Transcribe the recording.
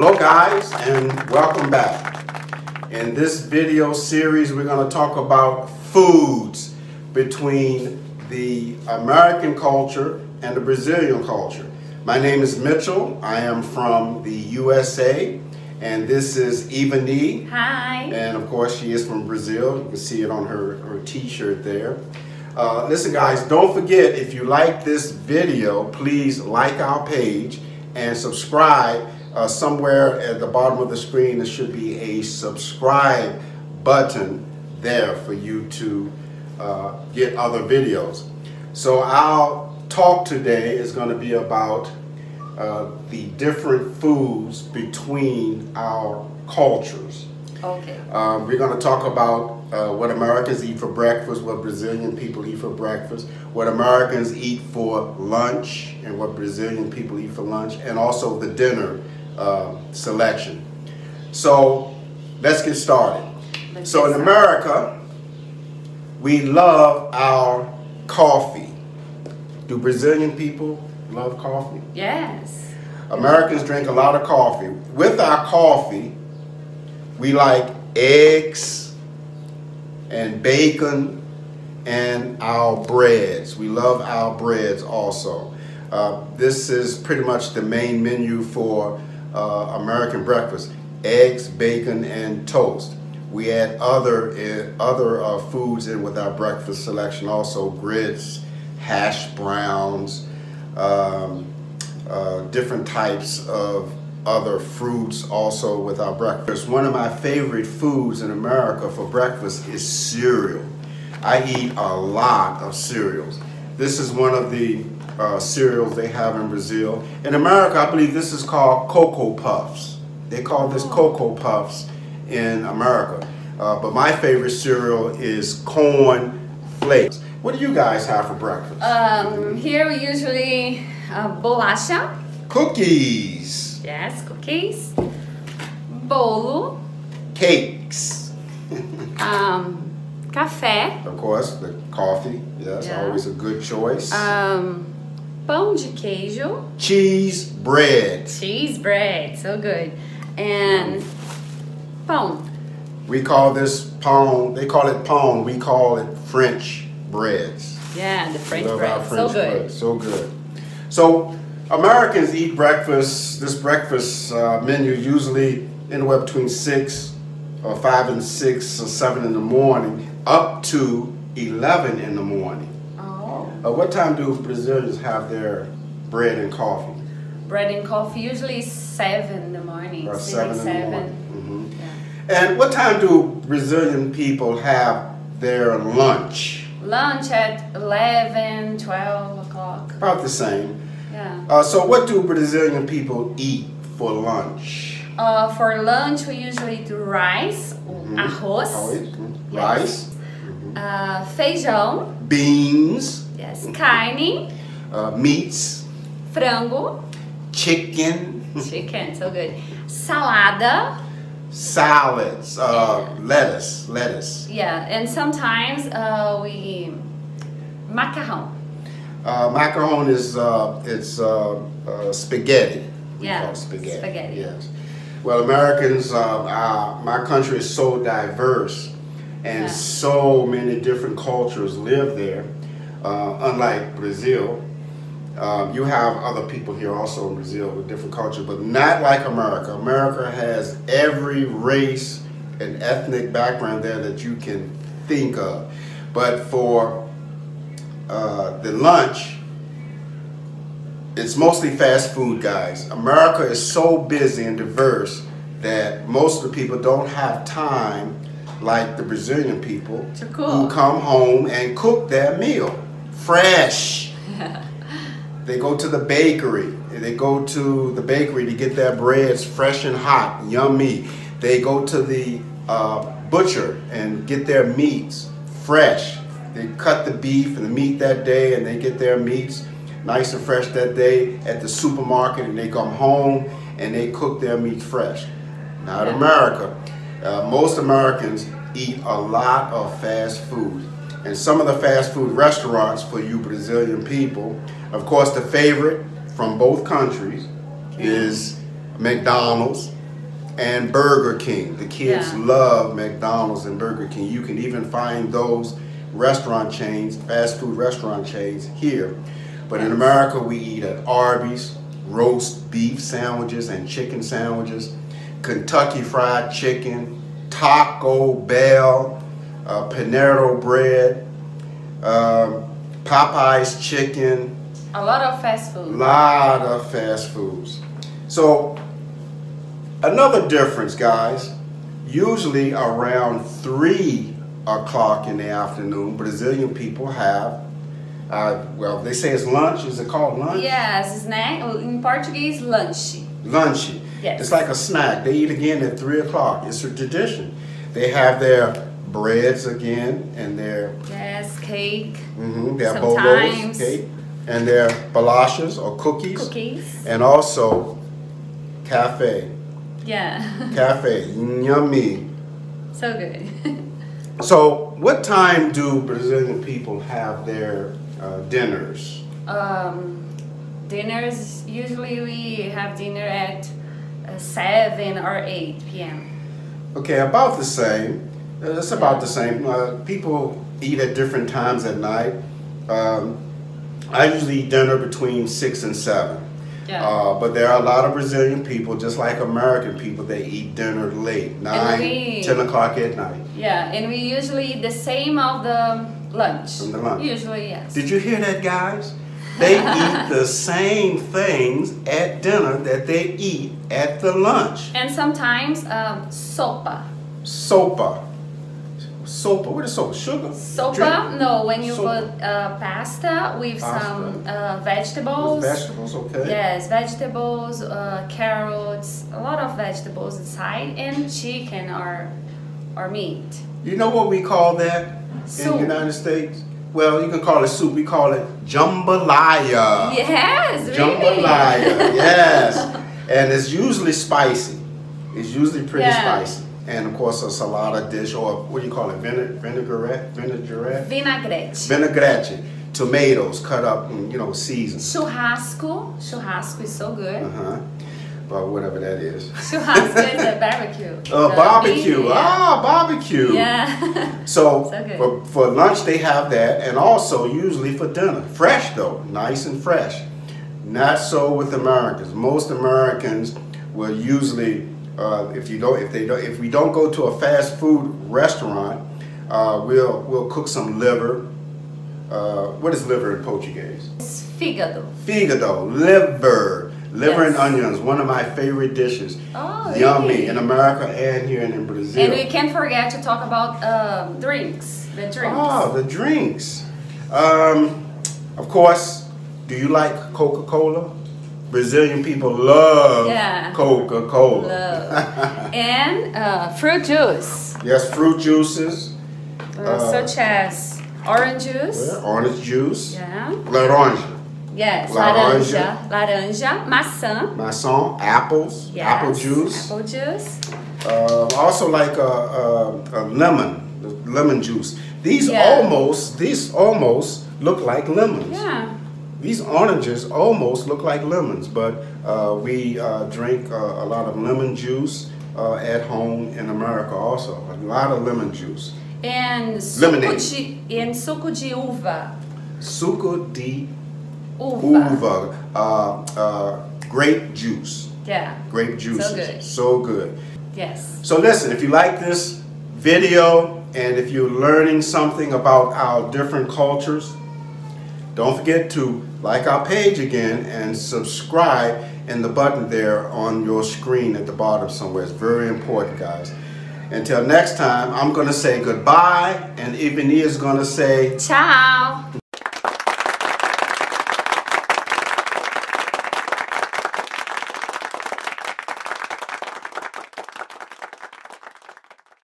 Hello guys, and welcome back. In this video series we're going to talk about foods between the American culture and the Brazilian culture. My name is Mitchell. I am from the USA, and this is Ivani. Hi. And of course she is from Brazil. You can see it on her t-shirt there. Listen guys, don't forget, if you like this video, please like our page and subscribe. Somewhere at the bottom of the screen there should be a subscribe button there for you to get other videos. So our talk today is going to be about the different foods between our cultures. Okay. We're going to talk about what Americans eat for breakfast, what Brazilian people eat for breakfast, what Americans eat for lunch, and what Brazilian people eat for lunch, and also the dinner selection. So let's get started. In America, we love our coffee. Do Brazilian people love coffee? Yes. Americans drink a lot of coffee. With our coffee, we like eggs and bacon and our breads. We love our breads also. This is pretty much the main menu for American breakfast: eggs, bacon, and toast. We add other foods in with our breakfast selection also: grits, hash browns, different types of other fruits also with our breakfast. One of my favorite foods in America for breakfast is cereal. I eat a lot of cereals. This is one of the cereals they have in Brazil. In America, I believe this is called Cocoa Puffs. They call this Cocoa Puffs in America. But my favorite cereal is corn flakes. What do you guys have for breakfast? Here we usually bolacha. Cookies. Yes, cookies. Bolo. Cakes. Café. Of course, the coffee. Yes, Yeah. always a good choice. Pão de queijo. Cheese bread. Cheese bread, so good. And pão. We call this pão. They call it pão. We call it French breads. Yeah, the French Love bread, our French so good. bread. So good. So Americans eat breakfast. This breakfast menu usually anywhere between 5 and 6 or 7 in the morning, up to 11 in the morning. Oh. What time do Brazilians have their bread and coffee? Bread and coffee usually 7 in the morning. About 7 7 in the morning. Mm-hmm. Yeah. And what time do Brazilian people have their lunch? Lunch at 11, 12 o'clock. About the same. Yeah. So what do Brazilian people eat for lunch? For lunch we usually do rice, arroz, Rice, feijão, beans, yes, carne, meats, frango, chicken, so good, salada, salads, lettuce. yeah, and sometimes we macarrão. Macaron is spaghetti. We Yeah, call it spaghetti. Yes. Well, Americans, my country is so diverse, and so many different cultures live there. Unlike Brazil, you have other people here also in Brazil with different cultures, but not like America. America has every race and ethnic background there that you can think of. But for the lunch, it's mostly fast food, guys. America is so busy and diverse that most of the people don't have time, like the Brazilian people, who come home and cook their meal fresh. They go to the bakery. They go to the bakery to get their breads fresh and hot, yummy. They go to the butcher and get their meats fresh. They cut the beef and the meat that day, and they get their meats nice and fresh that day at the supermarket, and they come home and they cook their meat fresh. Not America. Most Americans eat a lot of fast food. And some of the fast food restaurants for you Brazilian people, of course the favorite from both countries is McDonald's, and Burger King. The kids love McDonald's and Burger King. You can even find those restaurant chains, fast food restaurant chains here. But in America, we eat at Arby's, roast beef sandwiches and chicken sandwiches, Kentucky Fried Chicken, Taco Bell, Panero Bread, Popeye's Chicken. A lot of fast food. Lot of fast foods. So another difference, guys, usually around 3 o'clock in the afternoon, Brazilian people have, well, they say it's lunch. Is it called lunch? Yes, snack. In Portuguese, lanche. Lunch. Yes. It's like a snack. They eat again at 3 o'clock. It's a tradition. They have their breads again and their cake. Their sometimes bolos, cake, and their balachas or cookies. Cookies. And also cafe. Yeah. Cafe. Yummy. So good. So, what time do Brazilian people have their dinners? Dinners, usually we have dinner at 7 or 8 p.m. Okay, about the same. It's about the same. People eat at different times at night. I usually eat dinner between 6 and 7. Yeah. But there are a lot of Brazilian people, just like American people, they eat dinner late, 9, 10 o'clock at night. Yeah, and we usually eat the same of the lunch. From the lunch. Usually, yes. Did you hear that, guys? They eat the same things at dinner that they eat at the lunch. And sometimes sopa. Sopa. Sopa. What is sopa? Sugar? Sopa? Drink? No, when you Sopa. put pasta with some vegetables. With vegetables, okay. Yes, vegetables, carrots, a lot of vegetables inside, and chicken or meat. You know what we call that Soup. in the United States? Well, you can call it soup. We call it jambalaya. Yes, really? Jambalaya, yes. And it's usually spicy. It's usually pretty spicy. And of course, a salada dish, or what do you call it? Vinaigrette? Vinagrete. Vinaigrette. Tomatoes cut up and, seasoned. Churrasco. Churrasco is so good. Well, whatever that is. Churrasco is a barbecue. Barbecue. Beef, barbecue. Yeah. So, good. for lunch, they have that. And also, usually for dinner. Fresh, though. Nice and fresh. Not so with Americans. Most Americans will usually... if we don't go to a fast food restaurant, we'll cook some liver. What is liver in Portuguese? It's fígado. Fígado, liver and onions. One of my favorite dishes. Oh, yummy really? in America and here in Brazil. And we can't forget to talk about drinks. The drinks. Oh, the drinks. Of course, do you like Coca-Cola? Brazilian people love Coca-Cola. Love. And fruit juice. Yes, fruit juices. Such as orange juice. Orange juice. Yeah. Laranja. Yes, laranja, maçã. Maçã, apples, yes, apple juice. Apple juice. Also like a lemon juice. These almost look like lemons. Yeah. These oranges almost look like lemons, but we drink a lot of lemon juice at home in America also. A lot of lemon juice. And lemonade. Suco de uva. Suco de uva. Grape juice. Yeah. Grape juice. So good. So good. Yes. So listen, if you like this video and if you're learning something about our different cultures, don't forget to like our page again and subscribe in the button there on your screen at the bottom somewhere. It's very important, guys. Until next time, I'm going to say goodbye, and Ebony is going to say ciao.